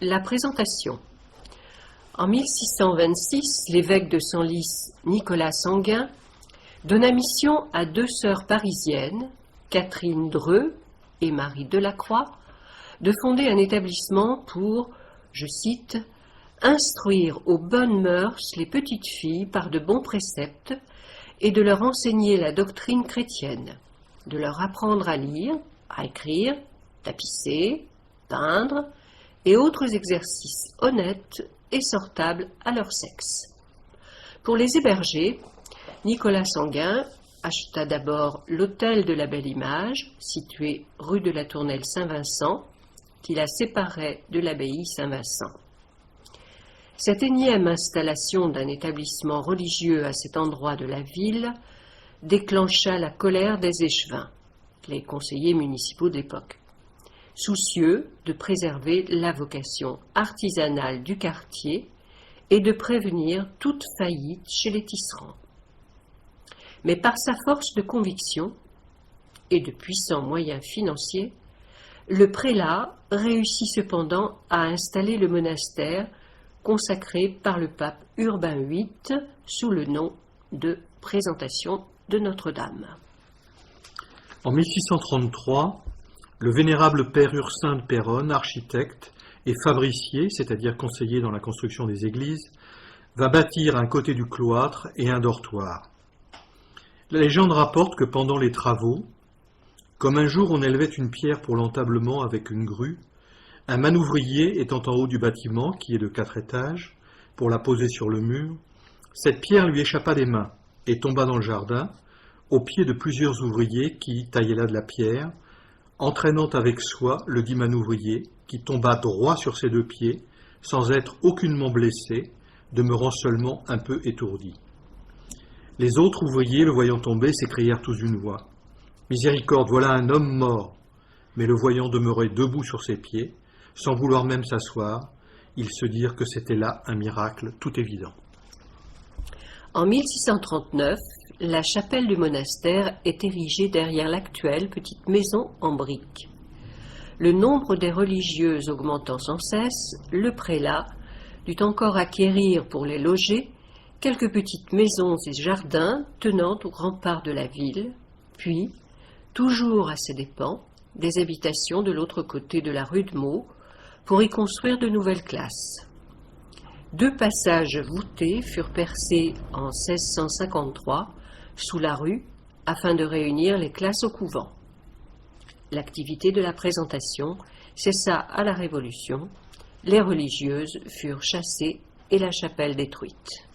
La présentation. En 1626, l'évêque de Senlis, Nicolas Sanguin, donna mission à deux sœurs parisiennes, Catherine Dreux et Marie Delacroix, de fonder un établissement pour, je cite, « instruire aux bonnes mœurs les petites filles par de bons préceptes et de leur enseigner la doctrine chrétienne, de leur apprendre à lire, à écrire, tapisser, peindre et autres exercices honnêtes et sortables à leur sexe. » Pour les héberger, Nicolas Sanguin acheta d'abord l'hôtel de la Belle Image, situé rue de la Tournelle Saint-Vincent, qui la séparait de l'abbaye Saint-Vincent. Cette énième installation d'un établissement religieux à cet endroit de la ville déclencha la colère des échevins, les conseillers municipaux de l'époque, soucieux de préserver la vocation artisanale du quartier et de prévenir toute faillite chez les tisserands. Mais par sa force de conviction et de puissants moyens financiers, le prélat réussit cependant à installer le monastère consacré par le pape Urbain VIII sous le nom de Présentation de Notre-Dame. En 1633, le vénérable père Ursin de Péronne, architecte et fabricier, c'est-à-dire conseiller dans la construction des églises, va bâtir un côté du cloître et un dortoir. La légende rapporte que pendant les travaux, comme un jour on élevait une pierre pour l'entablement avec une grue, un manouvrier étant en haut du bâtiment, qui est de 4 étages, pour la poser sur le mur, cette pierre lui échappa des mains et tomba dans le jardin, aux pieds de plusieurs ouvriers qui taillaient là de la pierre, entraînant avec soi le dit manouvrier, qui tomba droit sur ses 2 pieds, sans être aucunement blessé, demeurant seulement un peu étourdi. Les autres ouvriers, le voyant tomber, s'écrièrent tous d'une voix « Miséricorde, voilà un homme mort !» Mais le voyant demeurer debout sur ses pieds, sans vouloir même s'asseoir, ils se dirent que c'était là un miracle tout évident. En 1639, la chapelle du monastère est érigée derrière l'actuelle petite maison en briques. Le nombre des religieuses augmentant sans cesse, le prélat dut encore acquérir pour les loger quelques petites maisons et jardins tenant aux remparts de la ville, puis, toujours à ses dépens, des habitations de l'autre côté de la rue de Meaux pour y construire de nouvelles classes. 2 passages voûtés furent percés en 1653 sous la rue afin de réunir les classes au couvent. L'activité de la présentation cessa à la Révolution, les religieuses furent chassées et la chapelle détruite.